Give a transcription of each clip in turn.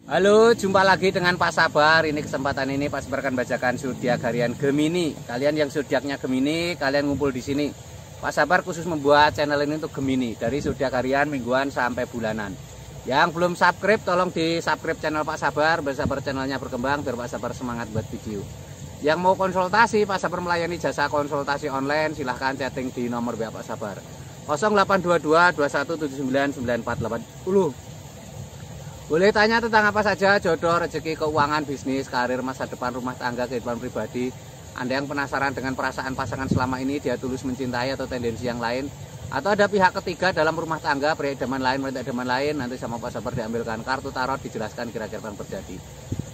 Halo, jumpa lagi dengan Pak Sabar. Ini kesempatan ini Pak Sabar akan bacakan zodiak harian Gemini. Kalian yang zodiaknya Gemini, kalian ngumpul di sini. Pak Sabar khusus membuat channel ini untuk Gemini, dari zodiak harian, mingguan sampai bulanan. Yang belum subscribe, tolong di subscribe channel Pak Sabar, biar Sabar channelnya berkembang, biar Pak Sabar semangat buat video. Yang mau konsultasi, Pak Sabar melayani jasa konsultasi online, silahkan chatting di nomor WA Pak Sabar 0822 2179 9480. Boleh tanya tentang apa saja, jodoh, rezeki, keuangan, bisnis, karir, masa depan, rumah tangga, kehidupan pribadi. Anda yang penasaran dengan perasaan pasangan selama ini, dia tulus mencintai atau tendensi yang lain, atau ada pihak ketiga dalam rumah tangga, pria idaman lain, wanita idaman lain, nanti sama Pak Sabar diambilkan kartu tarot, dijelaskan kira-kira yang terjadi.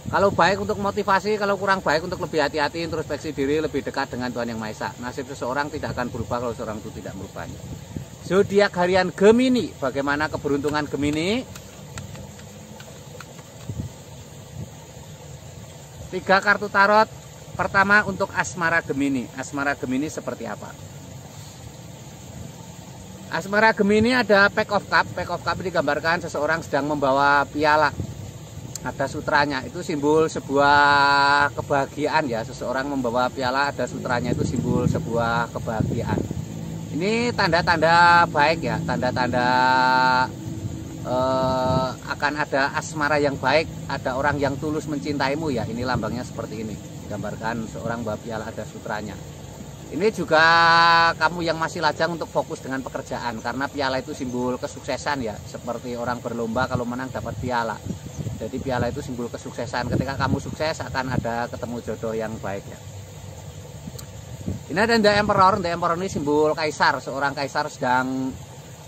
Kalau baik untuk motivasi, kalau kurang baik untuk lebih hati-hati, introspeksi diri, lebih dekat dengan Tuhan Yang Maha Esa. Nasib seseorang tidak akan berubah kalau seorang itu tidak merubahnya. Zodiak harian Gemini, bagaimana keberuntungan Gemini? 3 kartu tarot. Pertama untuk asmara Gemini. Asmara Gemini seperti apa? Asmara Gemini ada Pack of Cup. Pack of Cup digambarkan seseorang sedang membawa piala. Ada sutranya, itu simbol sebuah kebahagiaan ya. Seseorang membawa piala, ada sutranya, itu simbol sebuah kebahagiaan. Ini tanda-tanda baik ya, tanda-tanda akan ada asmara yang baik, ada orang yang tulus mencintaimu ya. Ini lambangnya seperti ini, gambarkan seorang bawa piala, ada sutranya. Ini juga kamu yang masih lajang untuk fokus dengan pekerjaan, karena piala itu simbol kesuksesan ya, seperti orang berlomba kalau menang dapat piala. Jadi piala itu simbol kesuksesan, ketika kamu sukses akan ada ketemu jodoh yang baik ya. Ini ada The Emperor. The Emperor ini simbol kaisar, seorang kaisar sedang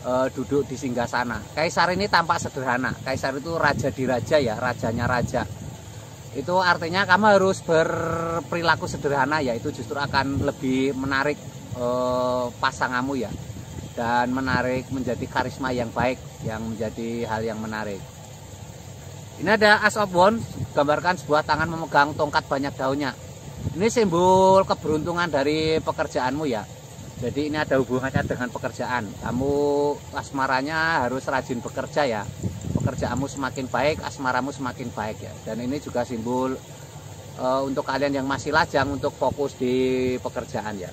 duduk di singgasana. Kaisar ini tampak sederhana. Kaisar itu raja di raja ya, rajanya raja. Itu artinya kamu harus berperilaku sederhana ya, itu justru akan lebih menarik pasanganmu ya, dan menarik menjadi karisma yang baik, yang menjadi hal yang menarik. Ini ada Ace of Wands, gambarkan sebuah tangan memegang tongkat banyak daunnya. Ini simbol keberuntungan dari pekerjaanmu ya. Jadi ini ada hubungannya dengan pekerjaan. Kamu asmaranya harus rajin bekerja ya. Pekerjaanmu semakin baik, asmaramu semakin baik ya. Dan ini juga simbol untuk kalian yang masih lajang untuk fokus di pekerjaan ya.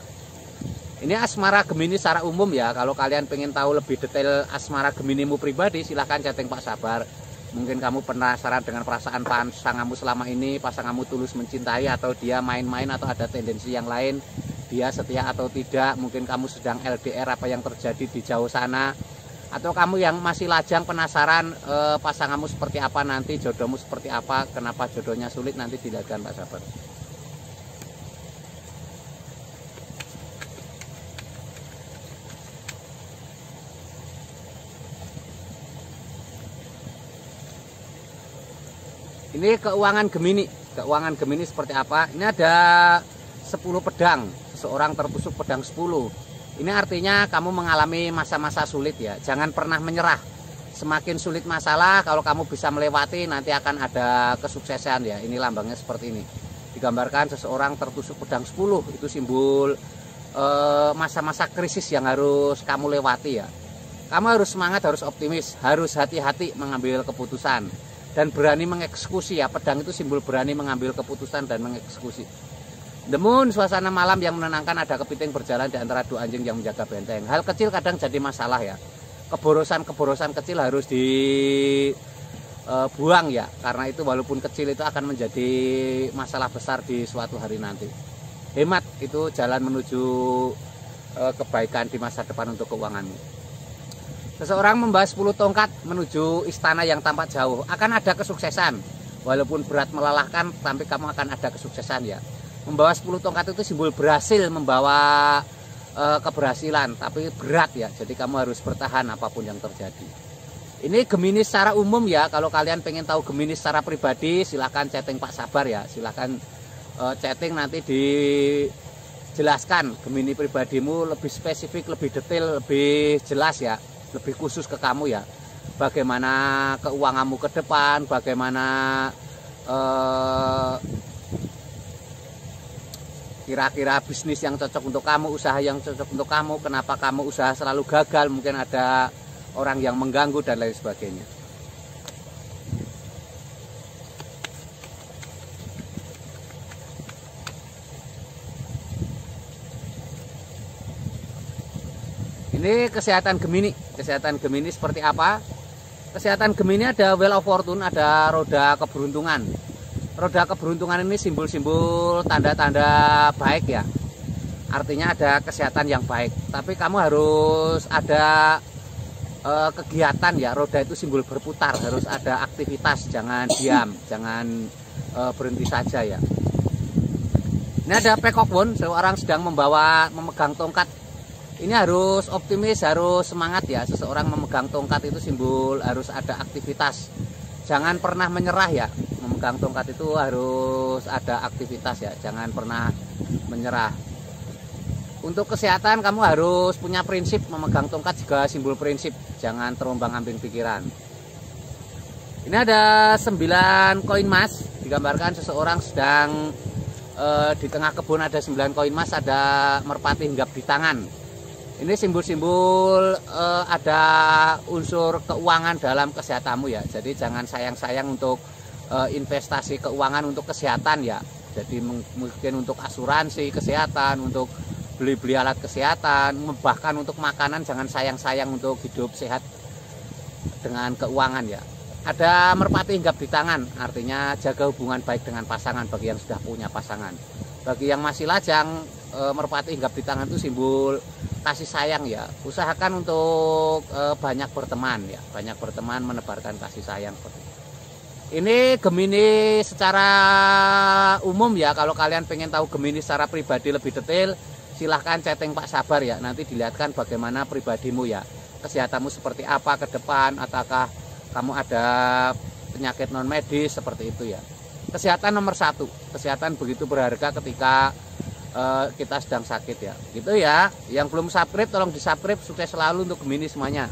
Ini asmara Gemini secara umum ya. Kalau kalian pengen tahu lebih detail asmara Geminimu pribadi, silahkan chatting Pak Sabar. Mungkin kamu penasaran dengan perasaan pasanganmu selama ini, pasanganmu tulus mencintai atau dia main-main atau ada tendensi yang lain, dia setia atau tidak, mungkin kamu sedang LDR, apa yang terjadi di jauh sana, atau kamu yang masih lajang penasaran pasanganmu seperti apa nanti, jodohmu seperti apa, kenapa jodohnya sulit, nanti dilihatkan Pak Sabar. Ini keuangan Gemini. Keuangan Gemini seperti apa? Ini ada 10 pedang. Seorang tertusuk pedang 10. Ini artinya kamu mengalami masa-masa sulit ya. Jangan pernah menyerah. Semakin sulit masalah, kalau kamu bisa melewati, nanti akan ada kesuksesan ya. Ini lambangnya seperti ini. Digambarkan seseorang tertusuk pedang 10. Itu simbol masa-masa krisis yang harus kamu lewati ya. Kamu harus semangat, harus optimis, harus hati-hati mengambil keputusan. Dan berani mengeksekusi ya. Pedang itu simbol berani mengambil keputusan dan mengeksekusi. The Moon, suasana malam yang menenangkan, ada kepiting berjalan di antara dua anjing yang menjaga benteng. Hal kecil kadang jadi masalah ya. Keborosan kecil harus dibuang ya. Karena itu walaupun kecil itu akan menjadi masalah besar di suatu hari nanti. Hemat, itu jalan menuju kebaikan di masa depan untuk keuanganmu. Seseorang membawa 10 tongkat menuju istana yang tampak jauh. Akan ada kesuksesan. Walaupun berat melelahkan, tapi kamu akan ada kesuksesan ya. Membawa 10 tongkat itu simbol berhasil, membawa keberhasilan. Tapi berat ya, jadi kamu harus bertahan apapun yang terjadi. Ini Gemini secara umum ya. Kalau kalian pengen tahu Gemini secara pribadi, silahkan chatting Pak Sabar ya. Silahkan chatting, nanti dijelaskan Gemini pribadimu lebih spesifik, lebih detail, lebih jelas ya. Lebih khusus ke kamu ya, bagaimana keuanganmu ke depan, bagaimana kira-kira bisnis yang cocok untuk kamu, usaha yang cocok untuk kamu, kenapa kamu usaha selalu gagal, mungkin ada orang yang mengganggu dan lain sebagainya. Ini kesehatan Gemini. Kesehatan Gemini seperti apa? Kesehatan Gemini ada Wheel of Fortune, ada roda keberuntungan. Roda keberuntungan ini simbol-simbol tanda-tanda baik ya. Artinya ada kesehatan yang baik. Tapi kamu harus ada kegiatan ya. Roda itu simbol berputar, harus ada aktivitas, jangan diam, jangan berhenti saja ya. Ini ada Peacock Wand, seorang sedang memegang tongkat. Ini harus optimis, harus semangat ya. Seseorang memegang tongkat itu simbol harus ada aktivitas. Jangan pernah menyerah ya. Memegang tongkat itu harus ada aktivitas ya. Jangan pernah menyerah. Untuk kesehatan kamu harus punya prinsip. Memegang tongkat juga simbol prinsip. Jangan terombang-ambing pikiran. Ini ada 9 koin emas. Digambarkan seseorang sedang di tengah kebun, ada 9 koin emas, ada merpati hinggap di tangan. Ini simbol-simbol ada unsur keuangan dalam kesehatanmu ya. Jadi jangan sayang-sayang untuk investasi keuangan untuk kesehatan ya. Jadi mungkin untuk asuransi kesehatan, untuk beli-beli alat kesehatan, bahkan untuk makanan jangan sayang-sayang untuk hidup sehat dengan keuangan ya. Ada merpati hinggap di tangan, artinya jaga hubungan baik dengan pasangan bagi yang sudah punya pasangan. Bagi yang masih lajang, merpati hinggap di tangan itu simbol kasih sayang ya. Usahakan untuk banyak berteman ya, banyak berteman, menebarkan kasih sayang. Ini Gemini secara umum ya. Kalau kalian pengen tahu Gemini secara pribadi lebih detail, silahkan chatting Pak Sabar ya. Nanti dilihatkan bagaimana pribadimu ya, kesehatanmu seperti apa ke depan, ataukah kamu ada penyakit non medis seperti itu ya. Kesehatan nomor 1, kesehatan begitu berharga ketika kita sedang sakit ya. Gitu ya. Yang belum subscribe tolong di subscribe. Sukses selalu untuk Gemini semuanya.